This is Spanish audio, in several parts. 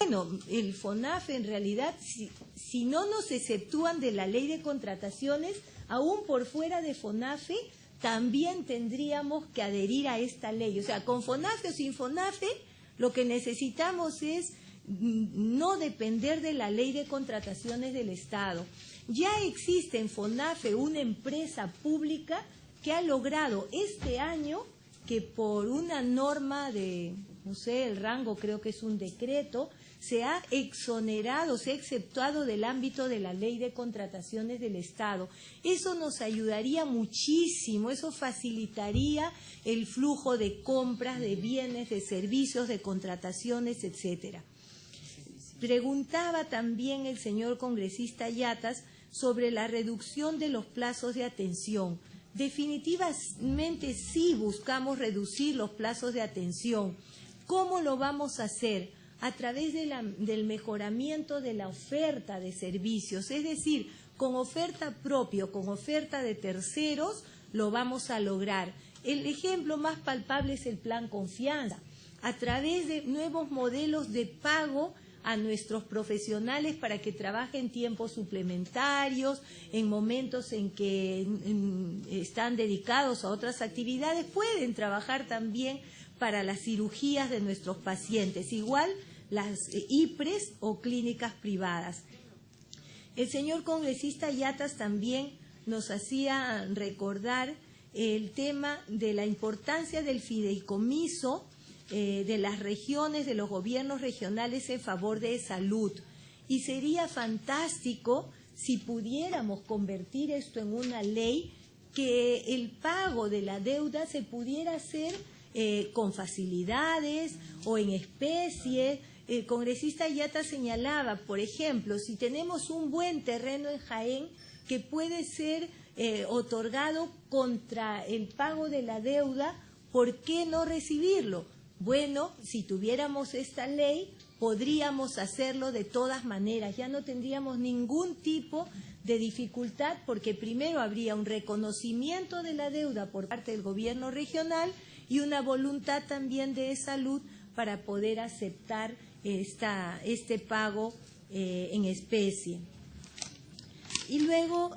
bueno, el FONAFE en realidad, si no nos exceptúan de la ley de contrataciones, aún por fuera de FONAFE, también tendríamos que adherir a esta ley. O sea, con FONAFE o sin FONAFE, lo que necesitamos es no depender de la ley de contrataciones del Estado. Ya existe en FONAFE una empresa pública que ha logrado este año que por una norma de, no sé, el rango creo que es un decreto, se ha exonerado, se ha exceptuado del ámbito de la ley de contrataciones del Estado. Eso nos ayudaría muchísimo, eso facilitaría el flujo de compras, de bienes, de servicios, de contrataciones, etcétera. Preguntaba también el señor congresista Yatas sobre la reducción de los plazos de atención. Definitivamente sí buscamos reducir los plazos de atención. ¿Cómo lo vamos a hacer? A través del mejoramiento de la oferta de servicios, es decir, con oferta propia, con oferta de terceros, lo vamos a lograr. El ejemplo más palpable es el Plan Confianza, a través de nuevos modelos de pago a nuestros profesionales para que trabajen tiempos suplementarios, en momentos en que están dedicados a otras actividades, pueden trabajar también para las cirugías de nuestros pacientes, igual las IPRES o clínicas privadas. El señor congresista Yatas también nos hacía recordar el tema de la importancia del fideicomiso de las regiones, de los gobiernos regionales en favor de salud. Y sería fantástico si pudiéramos convertir esto en una ley, que el pago de la deuda se pudiera hacer con facilidades o en especie. El congresista Yata señalaba, por ejemplo, si tenemos un buen terreno en Jaén que puede ser otorgado contra el pago de la deuda, ¿por qué no recibirlo? Bueno, si tuviéramos esta ley, podríamos hacerlo de todas maneras, ya no tendríamos ningún tipo de dificultad, porque primero habría un reconocimiento de la deuda por parte del gobierno regional y una voluntad también de salud para poder aceptar este pago en especie. Y luego,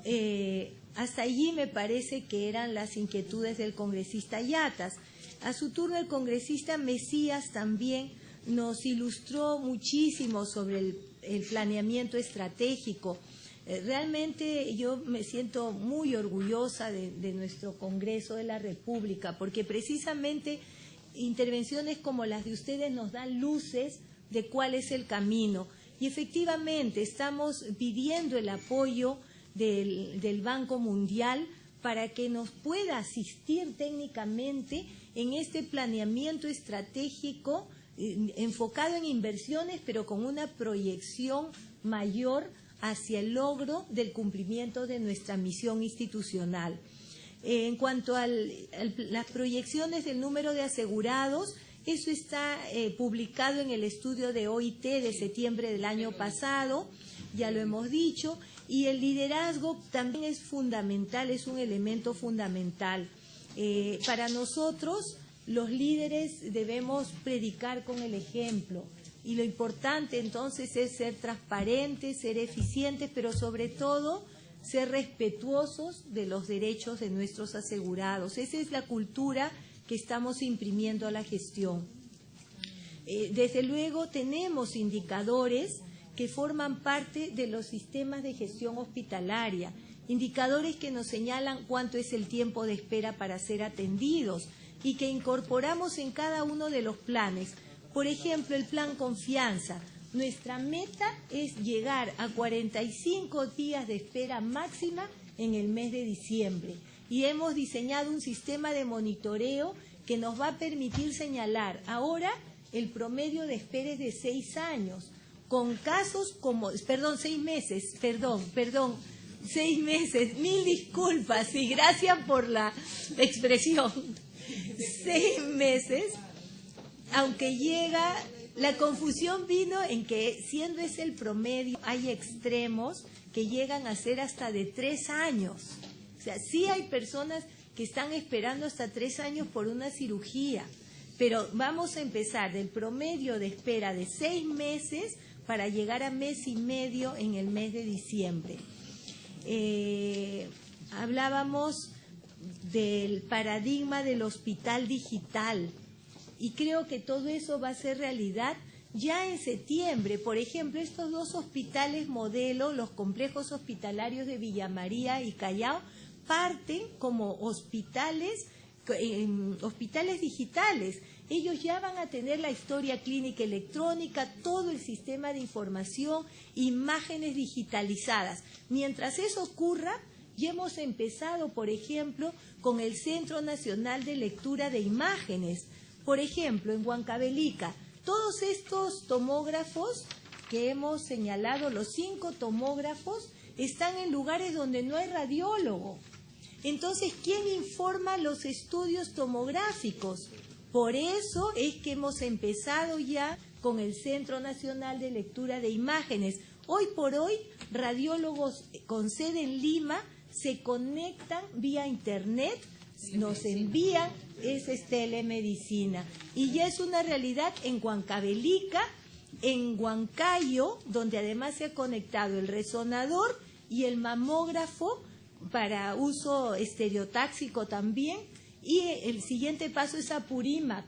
hasta allí me parece que eran las inquietudes del congresista Yatas. A su turno, el congresista Mesías también nos ilustró muchísimo sobre el planeamiento estratégico. Realmente yo me siento muy orgullosa de nuestro Congreso de la República, porque precisamente intervenciones como las de ustedes nos dan luces de cuál es el camino. Y efectivamente estamos pidiendo el apoyo del Banco Mundial para que nos pueda asistir técnicamente en este planeamiento estratégico enfocado en inversiones, pero con una proyección mayor hacia el logro del cumplimiento de nuestra misión institucional. En cuanto a las proyecciones del número de asegurados, eso está publicado en el estudio de OIT de septiembre del año pasado, ya lo hemos dicho, y el liderazgo también es fundamental, es un elemento fundamental. Para nosotros, los líderes debemos predicar con el ejemplo, y lo importante entonces es ser transparentes, ser eficientes, pero sobre todo ser respetuosos de los derechos de nuestros asegurados. Esa es la cultura que estamos imprimiendo a la gestión. Desde luego tenemos indicadores que forman parte de los sistemas de gestión hospitalaria, indicadores que nos señalan cuánto es el tiempo de espera para ser atendidos y que incorporamos en cada uno de los planes. Por ejemplo, el Plan Confianza. Nuestra meta es llegar a 45 días de espera máxima en el mes de diciembre y hemos diseñado un sistema de monitoreo que nos va a permitir señalar. Ahora el promedio de espera es de 6 años, con casos como, 6 meses, 6 meses, mil disculpas y gracias por la expresión. 6 meses, aunque llega, la confusión vino en que siendo ese el promedio, hay extremos que llegan a ser hasta de 3 años. O sea, sí hay personas que están esperando hasta 3 años por una cirugía. pero vamos a empezar del promedio de espera de 6 meses para llegar a mes y medio en el mes de diciembre. Hablábamos del paradigma del hospital digital y creo que todo eso va a ser realidad ya en septiembre. Por ejemplo, estos 2 hospitales modelo, los complejos hospitalarios de Villa María y Callao, parten como hospitales digitales. Ellos ya van a tener la historia clínica electrónica, todo el sistema de información, imágenes digitalizadas. Mientras eso ocurra, ya hemos empezado, por ejemplo, con el Centro Nacional de Lectura de Imágenes. Por ejemplo, en Huancavelica, todos estos tomógrafos que hemos señalado, los 5 tomógrafos, están en lugares donde no hay radiólogo. Entonces, ¿quién informa los estudios tomográficos? Por eso es que hemos empezado ya con el Centro Nacional de Lectura de Imágenes. Hoy por hoy, radiólogos con sede en Lima se conectan vía internet, nos envían, esa es telemedicina. Y ya es una realidad en Huancavelica, en Huancayo, donde además se ha conectado el resonador y el mamógrafo para uso estereotáxico también. Y el siguiente paso es Apurímac.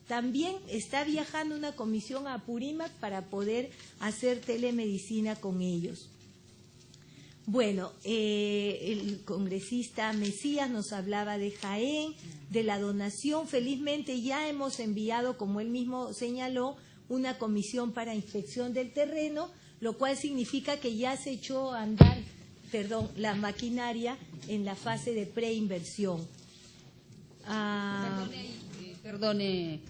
También está viajando una comisión a Apurímac para poder hacer telemedicina con ellos. Bueno, el congresista Mesías nos hablaba de Jaén, de la donación. Felizmente ya hemos enviado, como él mismo señaló, una comisión para inspección del terreno, lo cual significa que ya se echó a andar, la maquinaria en la fase de preinversión. Perdone,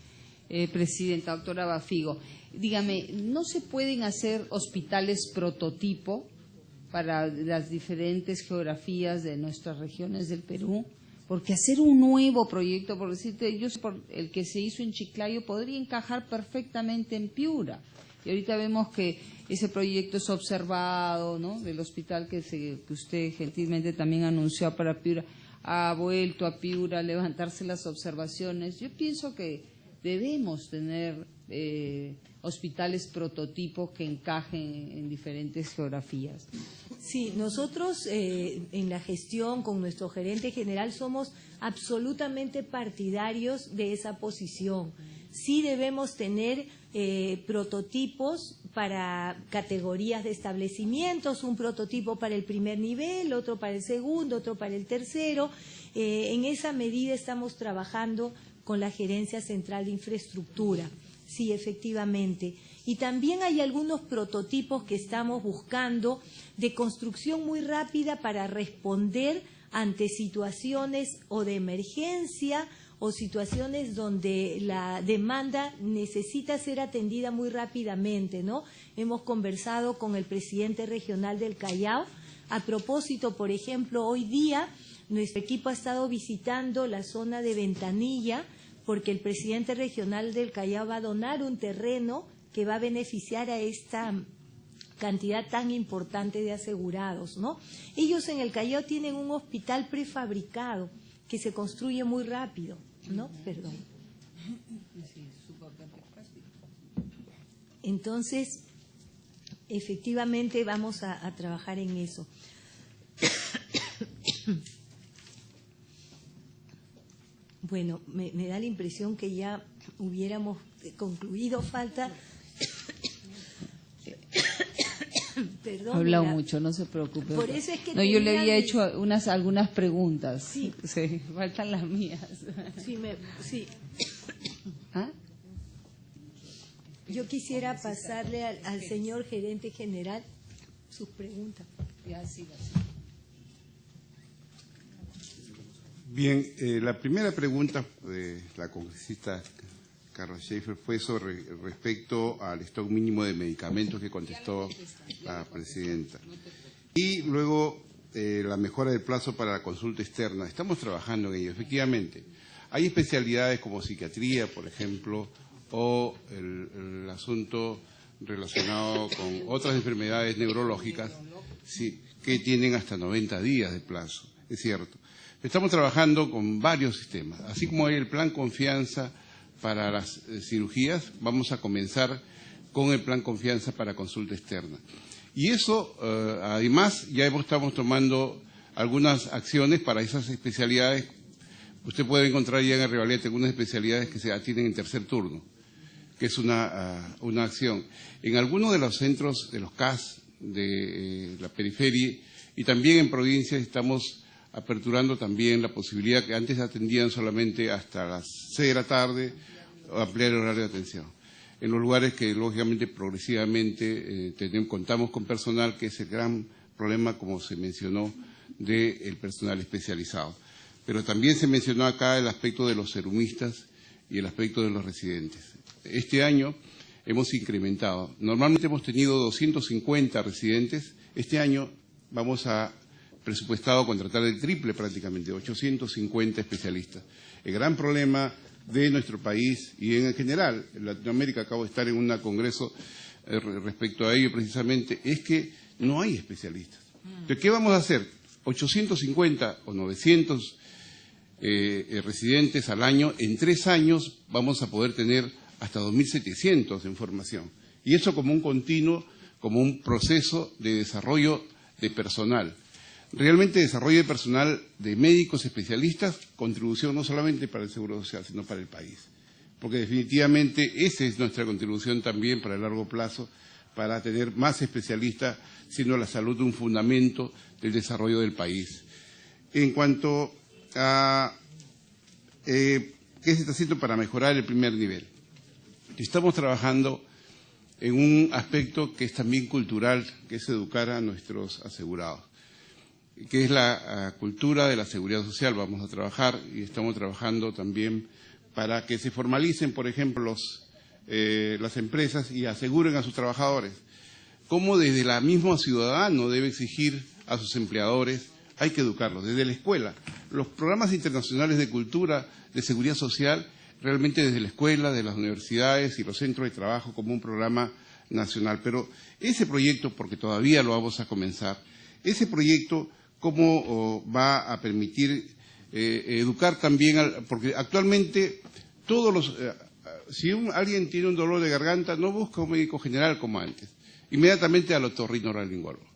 Presidenta, doctora Bafigo. Dígame, ¿no se pueden hacer hospitales prototipo para las diferentes geografías de nuestras regiones del Perú? Porque hacer un nuevo proyecto, por decirte, por el que se hizo en Chiclayo, podría encajar perfectamente en Piura. Y ahorita vemos que ese proyecto es observado, ¿no?, del hospital que usted gentilmente también anunció para Piura, ha vuelto a Piura a levantarse las observaciones. Yo pienso que debemos tener hospitales prototipos que encajen en diferentes geografías. Sí, nosotros en la gestión con nuestro gerente general somos absolutamente partidarios de esa posición. Sí debemos tener prototipos para categorías de establecimientos, un prototipo para el primer nivel, otro para el segundo, otro para el tercero. En esa medida estamos trabajando con la Gerencia Central de Infraestructura. Sí, efectivamente. Y también hay algunos prototipos que estamos buscando de construcción muy rápida para responder ante situaciones o de emergencia o situaciones donde la demanda necesita ser atendida muy rápidamente, ¿no? Hemos conversado con el presidente regional del Callao. A propósito, por ejemplo, hoy día nuestro equipo ha estado visitando la zona de Ventanilla, porque el presidente regional del Callao va a donar un terreno que va a beneficiar a esta cantidad tan importante de asegurados, ¿no? Ellos en el Callao tienen un hospital prefabricado que se construye muy rápido, ¿no? Perdón. Entonces, efectivamente vamos a trabajar en eso. Bueno, me da la impresión que ya hubiéramos concluido. Falta... Perdón, ha hablado mucho, no se preocupe. Por eso es que no, yo le había hecho algunas preguntas. Sí. Sí, faltan las mías. Sí. ¿Ah? Yo quisiera pasarle al señor gerente general sus preguntas. Bien, la primera pregunta de la congresista Carlos Schaefer fue respecto al stock mínimo de medicamentos que contestó la presidenta. Y luego la mejora del plazo para la consulta externa. Estamos trabajando en ello, efectivamente. Hay especialidades como psiquiatría, por ejemplo, o el asunto relacionado con otras enfermedades neurológicas, sí, que tienen hasta 90 días de plazo, es cierto. Estamos trabajando con varios sistemas, así como hay el plan Confianza para las cirugías, vamos a comenzar con el plan Confianza para consulta externa. Y eso, además, ya estamos tomando algunas acciones para esas especialidades. Usted puede encontrar ya en el Revalete algunas especialidades que se atienden en tercer turno, que es una acción. En algunos de los centros de los CAS de la periferia y también en provincias estamos aperturando también la posibilidad que antes atendían solamente hasta las 6 de la tarde, ampliar el horario de atención. En los lugares que, lógicamente, progresivamente contamos con personal, que es el gran problema, como se mencionó, del personal especializado. Pero también se mencionó acá el aspecto de los serumistas y el aspecto de los residentes. Este año hemos incrementado. Normalmente hemos tenido 250 residentes. Este año vamos a presupuestado contratar el triple prácticamente, 850 especialistas. El gran problema de nuestro país y en general, en Latinoamérica, acabo de estar en un congreso respecto a ello precisamente, es que no hay especialistas. Entonces, ¿qué vamos a hacer? 850 o 900 residentes al año, en 3 años vamos a poder tener hasta 2.700 en formación. Y eso como un continuo, como un proceso de desarrollo de personal. Realmente desarrollo de personal de médicos especialistas, contribución no solamente para el Seguro Social, sino para el país. Porque definitivamente esa es nuestra contribución también para el largo plazo, para tener más especialistas, siendo la salud un fundamento del desarrollo del país. En cuanto a qué se está haciendo para mejorar el primer nivel, estamos trabajando en un aspecto que es también cultural, que es educar a nuestros asegurados, que es la cultura de la seguridad social. Vamos a trabajar y estamos trabajando también para que se formalicen, por ejemplo, las empresas y aseguren a sus trabajadores. Cómo desde la misma ciudadano debe exigir a sus empleadores, hay que educarlos desde la escuela. Los programas internacionales de cultura, de seguridad social, realmente desde la escuela, de las universidades y los centros de trabajo como un programa nacional. Pero ese proyecto, porque todavía lo vamos a comenzar, ese proyecto, ¿cómo va a permitir educar también? Porque actualmente si alguien tiene un dolor de garganta, no busca un médico general como antes, inmediatamente al otorrinolaringólogo.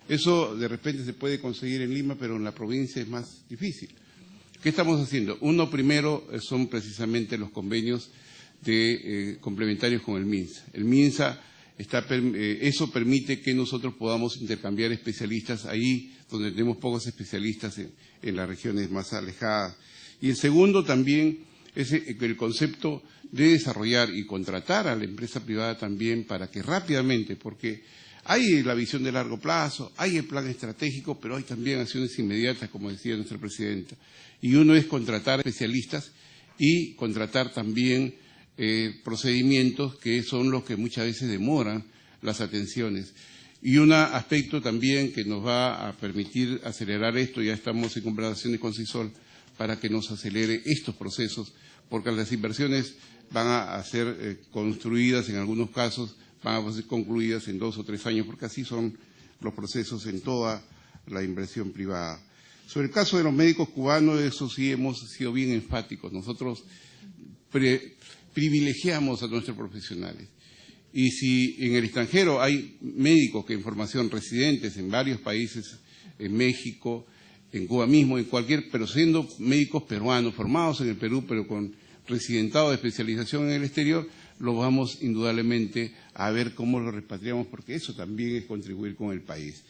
Eso de repente se puede conseguir en Lima, pero en la provincia es más difícil. ¿Qué estamos haciendo? Uno primero son precisamente los convenios complementarios con el MINSA. El MINSA eso permite que nosotros podamos intercambiar especialistas ahí donde tenemos pocos especialistas en las regiones más alejadas. Y el segundo también es el concepto de desarrollar y contratar a la empresa privada también para que rápidamente, porque hay la visión de largo plazo, hay el plan estratégico, pero hay también acciones inmediatas, como decía nuestra presidenta. Y uno es contratar especialistas y contratar también procedimientos que son los que muchas veces demoran las atenciones. Y un aspecto también que nos va a permitir acelerar esto, ya estamos en conversaciones con CISOL para que nos acelere estos procesos, porque las inversiones van a ser construidas en algunos casos, van a ser concluidas en 2 o 3 años, porque así son los procesos en toda la inversión privada. Sobre el caso de los médicos cubanos, eso sí hemos sido bien enfáticos. Nosotros privilegiamos a nuestros profesionales. Y si en el extranjero hay médicos que en formación residentes en varios países, en México, en Cuba mismo, en pero siendo médicos peruanos, formados en el Perú, pero con residentado de especialización en el exterior, lo vamos indudablemente a ver cómo lo repatriamos, porque eso también es contribuir con el país.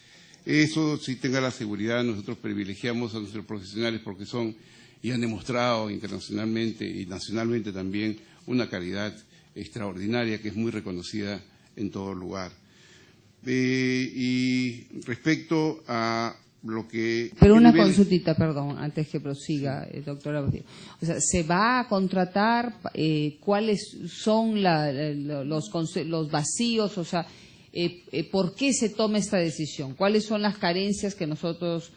Eso, si tenga la seguridad, nosotros privilegiamos a nuestros profesionales porque son y han demostrado internacionalmente y nacionalmente también una calidad extraordinaria que es muy reconocida en todo lugar. Y respecto a lo que... Pero una consultita, perdón, antes que prosiga, doctora. O sea, ¿se va a contratar? ¿Cuáles son los vacíos? O sea, ¿por qué se toma esta decisión? ¿Cuáles son las carencias que nosotros,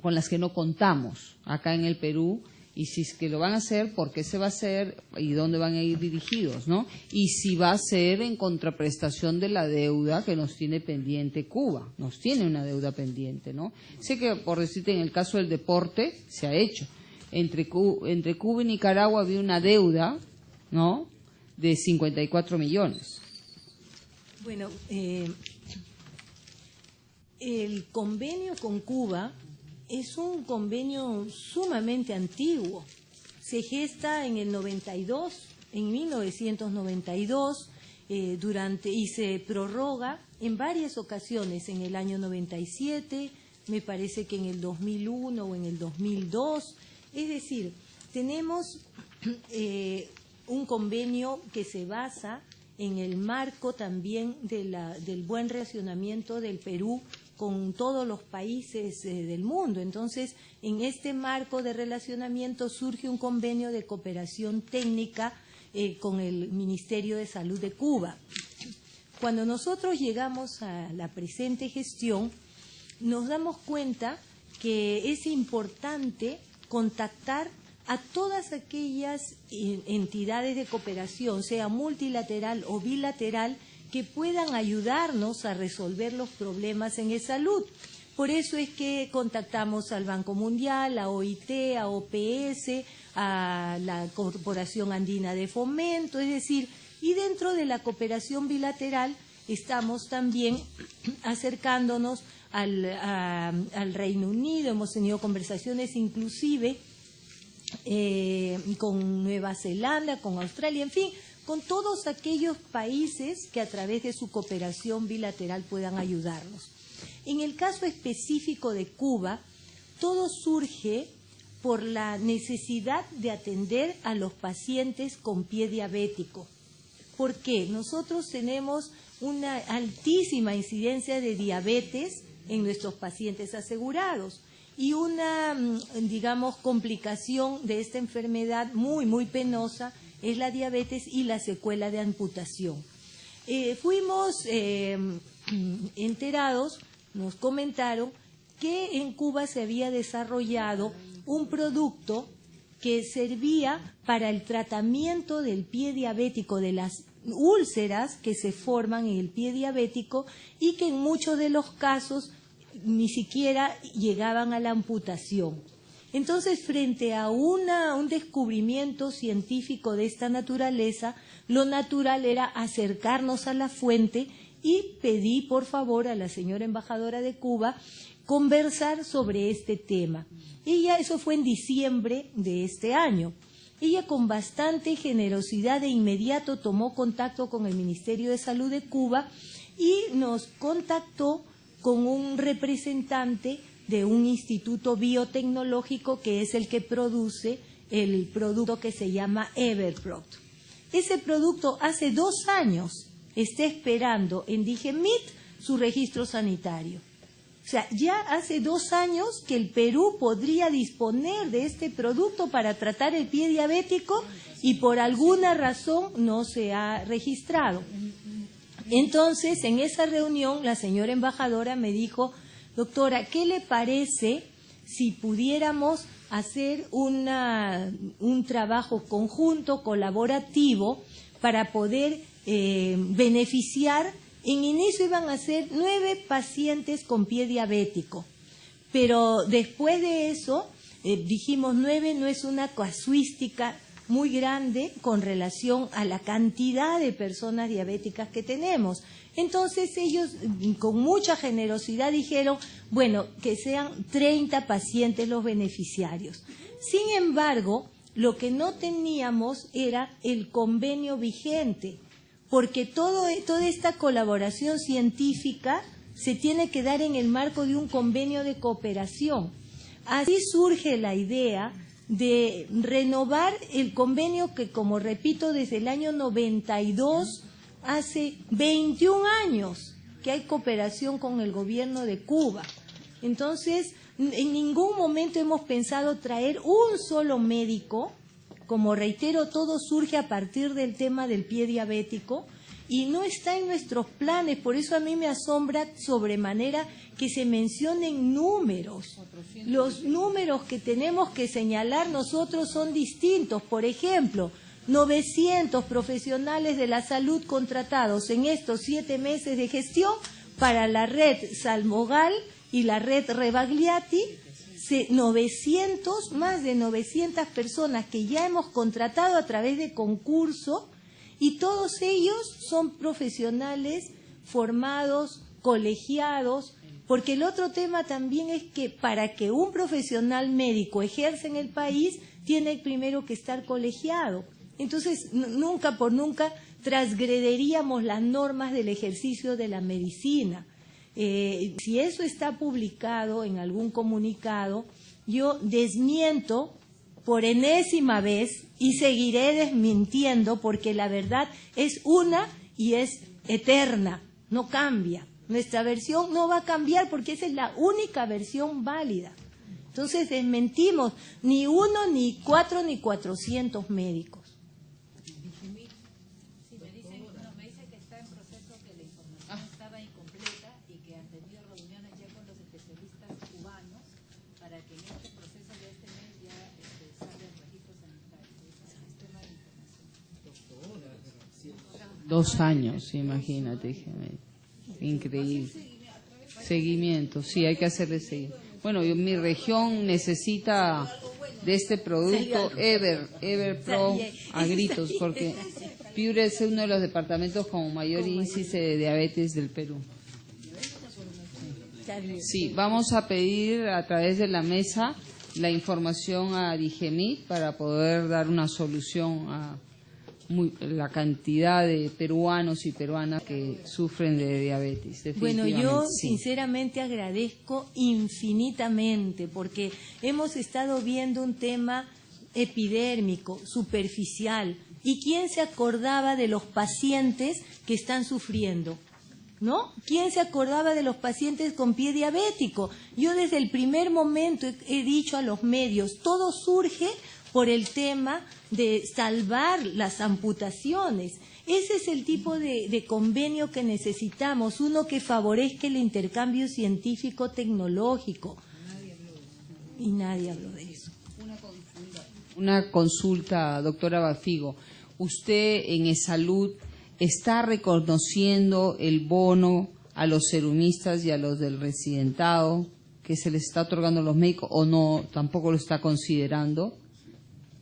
con las que no contamos acá en el Perú? Y si es que lo van a hacer, ¿por qué se va a hacer y dónde van a ir dirigidos, ¿no? Y si va a ser en contraprestación de la deuda que nos tiene pendiente Cuba. Nos tiene una deuda pendiente, ¿no? Sé que, por decirte, en el caso del deporte se ha hecho, entre Cuba y Nicaragua había una deuda, ¿no?, de 54 millones. Bueno, el convenio con Cuba es un convenio sumamente antiguo. Se gesta en el 92, en 1992, y se prorroga en varias ocasiones, en el año 97, me parece que en el 2001 o en el 2002. Es decir, tenemos un convenio que se basa en el marco también del buen relacionamiento del Perú con todos los países del mundo. Entonces, en este marco de relacionamiento surge un convenio de cooperación técnica con el Ministerio de Salud de Cuba. Cuando nosotros llegamos a la presente gestión, nos damos cuenta que es importante contactar a todas aquellas entidades de cooperación, sea multilateral o bilateral, que puedan ayudarnos a resolver los problemas en salud. Por eso es que contactamos al Banco Mundial, a OIT, a OPS, a la Corporación Andina de Fomento, es decir, y dentro de la cooperación bilateral estamos también acercándonos al Reino Unido, hemos tenido conversaciones inclusive con Nueva Zelanda, con Australia, en fin, con todos aquellos países que a través de su cooperación bilateral puedan ayudarnos. En el caso específico de Cuba, todo surge por la necesidad de atender a los pacientes con pie diabético. ¿Por qué? Nosotros tenemos una altísima incidencia de diabetes en nuestros pacientes asegurados y una, digamos, complicación de esta enfermedad muy, muy penosa es la diabetes y la secuela de amputación. Fuimos enterados, nos comentaron que en Cuba se había desarrollado un producto que servía para el tratamiento del pie diabético, de las úlceras que se forman en el pie diabético y que en muchos de los casos ni siquiera llegaban a la amputación. Entonces, frente a un descubrimiento científico de esta naturaleza, lo natural era acercarnos a la fuente y pedí, por favor, a la señora embajadora de Cuba conversar sobre este tema. Eso fue en diciembre de este año. Ella, con bastante generosidad, de inmediato tomó contacto con el Ministerio de Salud de Cuba y nos contactó con un representante de un instituto biotecnológico que es el que produce el producto que se llama Everproct. Ese producto hace 2 años está esperando en DIGEMIT su registro sanitario. O sea, ya hace 2 años que el Perú podría disponer de este producto para tratar el pie diabético y por alguna razón no se ha registrado. Entonces, en esa reunión, la señora embajadora me dijo: doctora, ¿qué le parece si pudiéramos hacer un trabajo conjunto, colaborativo, para poder beneficiar? En inicio iban a ser 9 pacientes con pie diabético, pero después de eso dijimos 9 no es una casuística muy grande con relación a la cantidad de personas diabéticas que tenemos. Entonces ellos con mucha generosidad dijeron, bueno, que sean 30 pacientes los beneficiarios. Sin embargo, lo que no teníamos era el convenio vigente, porque toda esta colaboración científica se tiene que dar en el marco de un convenio de cooperación. Así surge la idea de renovar el convenio que, como repito, desde el año 92, hace 21 años que hay cooperación con el gobierno de Cuba. Entonces, en ningún momento hemos pensado traer un solo médico. Como reitero, todo surge a partir del tema del pie diabético y no está en nuestros planes. Por eso a mí me asombra sobremanera que se mencionen números. Los números que tenemos que señalar nosotros son distintos. Por ejemplo, 900 profesionales de la salud contratados en estos 7 meses de gestión para la red Salmogal y la red Rebagliati, más de 900 personas que ya hemos contratado a través de concurso, y todos ellos son profesionales formados, colegiados, porque el otro tema también es que para que un profesional médico ejerza en el país, tiene primero que estar colegiado. Entonces, nunca transgrediríamos las normas del ejercicio de la medicina. Si eso está publicado en algún comunicado, yo desmiento por enésima vez y seguiré desmintiendo, porque la verdad es una y es eterna, no cambia. Nuestra versión no va a cambiar porque esa es la única versión válida. Entonces desmentimos ni 1, ni 4, ni 400 médicos. Me dice que está en proceso, que la información estaba incompleta y que han tenido reuniones ya con los especialistas cubanos para que en este proceso de este mes ya salga el registro sanitario, el sistema de información. 2 años, imagínate, increíble. Seguimiento, sí, hay que hacerle seguimiento. Bueno, mi región necesita de este producto Ever Pro a gritos, porque Piura es uno de los departamentos con mayor índice de diabetes del Perú. Sí, vamos a pedir a través de la mesa la información a Digemit para poder dar una solución a la cantidad de peruanos y peruanas que sufren de diabetes. Bueno, yo sinceramente agradezco infinitamente, porque hemos estado viendo un tema epidérmico, superficial, y ¿quién se acordaba de los pacientes que están sufriendo? ¿No? ¿Quién se acordaba de los pacientes con pie diabético? Yo desde el primer momento he dicho a los medios, todo surge por el tema de salvar las amputaciones. Ese es el tipo de convenio que necesitamos, uno que favorezca el intercambio científico-tecnológico. Y nadie habló de eso. Una consulta, doctora Bafigo. Usted en eSalud está reconociendo el bono a los serumistas y a los del residentado que se les está otorgando a los médicos, o no, tampoco lo está considerando.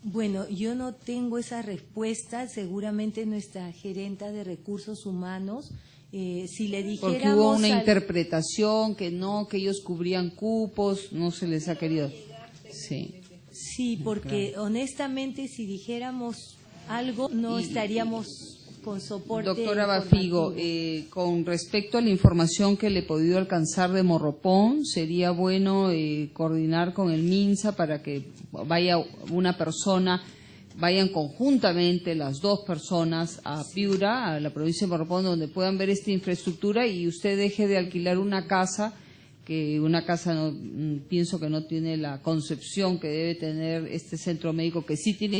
Bueno, yo no tengo esa respuesta, seguramente nuestra gerenta de recursos humanos, si le dijéramos... Porque hubo una interpretación que no, que ellos cubrían cupos, no se les ha querido... Sí, porque honestamente si dijéramos algo no estaríamos con soporte. Doctora Bafigo, con respecto a la información que le he podido alcanzar de Morropón, sería bueno coordinar con el MINSA para que vaya una persona, vayan conjuntamente las 2 personas a Piura, a la provincia de Morropón, donde puedan ver esta infraestructura, y usted deje de alquilar una casa, que una casa no, pienso que no tiene la concepción que debe tener este centro médico, que sí tiene